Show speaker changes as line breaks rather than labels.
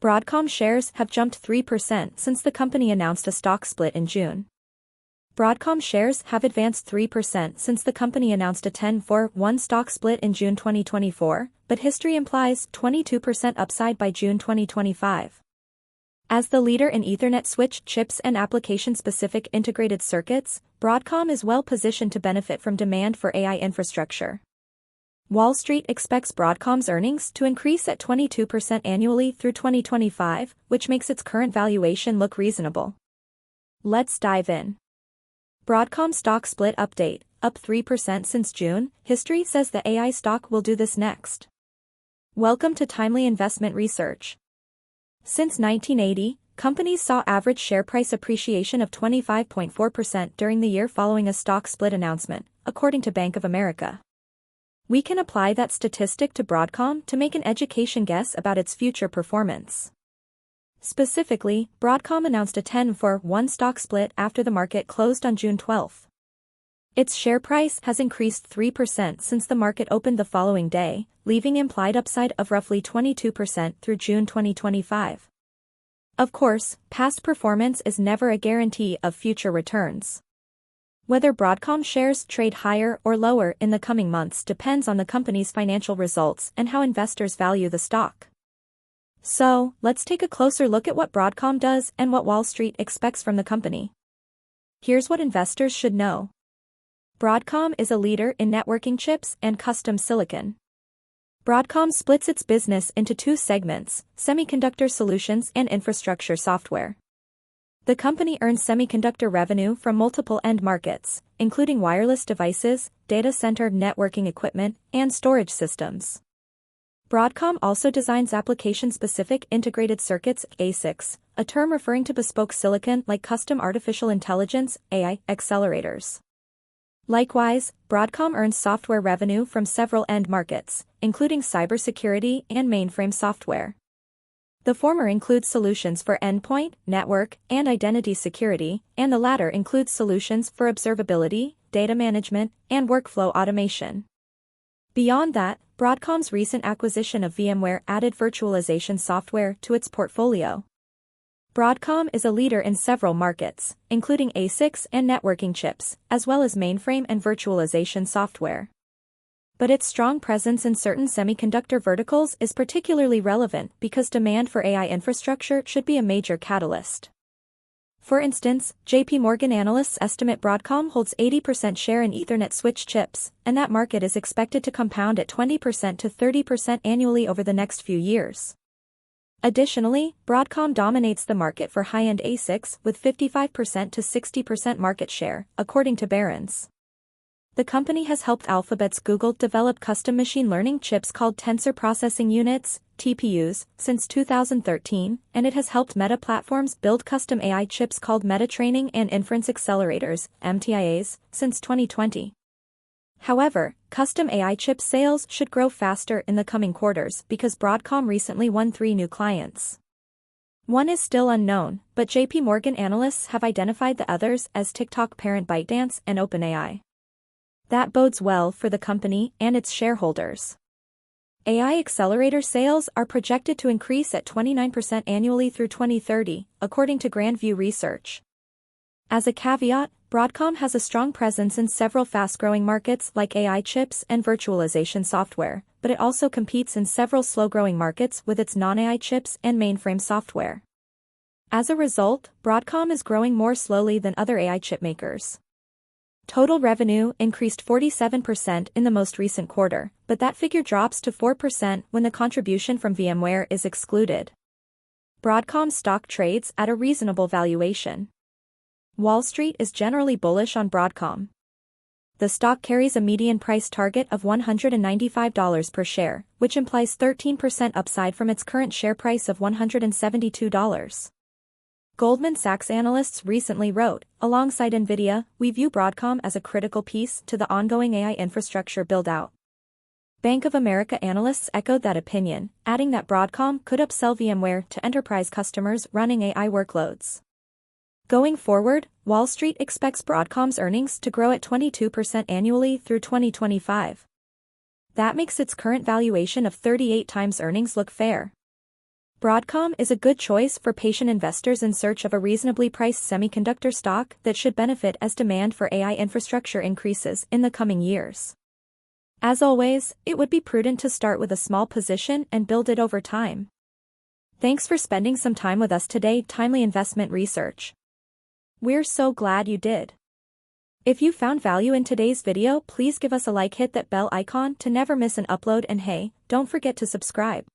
Broadcom shares have jumped 3% since the company announced a stock split in June. Broadcom shares have advanced 3% since the company announced a 10-for-1 stock split in June 2024, but history implies 22% upside by June 2025. As the leader in Ethernet switch chips and application-specific integrated circuits, Broadcom is well positioned to benefit from demand for AI infrastructure. Wall Street expects Broadcom's earnings to increase at 22% annually through 2025, which makes its current valuation look reasonable. Let's dive in. Broadcom stock split update, up 3% since June. History says the AI stock will do this next. Welcome to Timely Investment Research. Since 1980, companies saw average share price appreciation of 25.4% during the year following a stock split announcement, according to Bank of America. We can apply that statistic to Broadcom to make an education guess about its future performance. Specifically, Broadcom announced a 10-for-1 stock split after the market closed on June 12. Its share price has increased 3% since the market opened the following day, leaving implied upside of roughly 22% through June 2025. Of course, past performance is never a guarantee of future returns. Whether Broadcom shares trade higher or lower in the coming months depends on the company's financial results and how investors value the stock. So, let's take a closer look at what Broadcom does and what Wall Street expects from the company. Here's what investors should know. Broadcom is a leader in networking chips and custom silicon. Broadcom splits its business into two segments, semiconductor solutions and infrastructure software. The company earns semiconductor revenue from multiple end markets, including wireless devices, data center networking equipment, and storage systems. Broadcom also designs application-specific integrated circuits, ASICs, a term referring to bespoke silicon like custom artificial intelligence, AI, accelerators. Likewise, Broadcom earns software revenue from several end markets, including cybersecurity and mainframe software. The former includes solutions for endpoint, network, and identity security, and the latter includes solutions for observability, data management, and workflow automation. Beyond that, Broadcom's recent acquisition of VMware added virtualization software to its portfolio. Broadcom is a leader in several markets, including ASICs and networking chips, as well as mainframe and virtualization software. But its strong presence in certain semiconductor verticals is particularly relevant because demand for AI infrastructure should be a major catalyst. For instance, J.P. Morgan analysts estimate Broadcom holds 80% share in Ethernet switch chips, and that market is expected to compound at 20% to 30% annually over the next few years. Additionally, Broadcom dominates the market for high-end ASICs with 55% to 60% market share, according to Barron's. The company has helped Alphabet's Google develop custom machine learning chips called Tensor Processing Units, TPUs, since 2013, and it has helped Meta Platforms build custom AI chips called Meta Training and Inference Accelerators, MTIAs, since 2020. However, custom AI chip sales should grow faster in the coming quarters because Broadcom recently won 3 new clients. One is still unknown, but J.P. Morgan analysts have identified the others as TikTok parent ByteDance and OpenAI. That bodes well for the company and its shareholders. AI accelerator sales are projected to increase at 29% annually through 2030, according to Grand View Research. As a caveat, Broadcom has a strong presence in several fast-growing markets like AI chips and virtualization software, but it also competes in several slow-growing markets with its non-AI chips and mainframe software. As a result, Broadcom is growing more slowly than other AI chip makers. Total revenue increased 47% in the most recent quarter, but that figure drops to 4% when the contribution from VMware is excluded. Broadcom stock trades at a reasonable valuation. Wall Street is generally bullish on Broadcom. The stock carries a median price target of $195 per share, which implies 13% upside from its current share price of $172. Goldman Sachs analysts recently wrote, alongside NVIDIA, we view Broadcom as a critical piece to the ongoing AI infrastructure build-out. Bank of America analysts echoed that opinion, adding that Broadcom could upsell VMware to enterprise customers running AI workloads. Going forward, Wall Street expects Broadcom's earnings to grow at 22% annually through 2025. That makes its current valuation of 38 times earnings look fair. Broadcom is a good choice for patient investors in search of a reasonably priced semiconductor stock that should benefit as demand for AI infrastructure increases in the coming years. As always, it would be prudent to start with a small position and build it over time. Thanks for spending some time with us today, Timely Investment Research. We're so glad you did. If you found value in today's video, please give us a like, hit that bell icon to never miss an upload, and hey, don't forget to subscribe.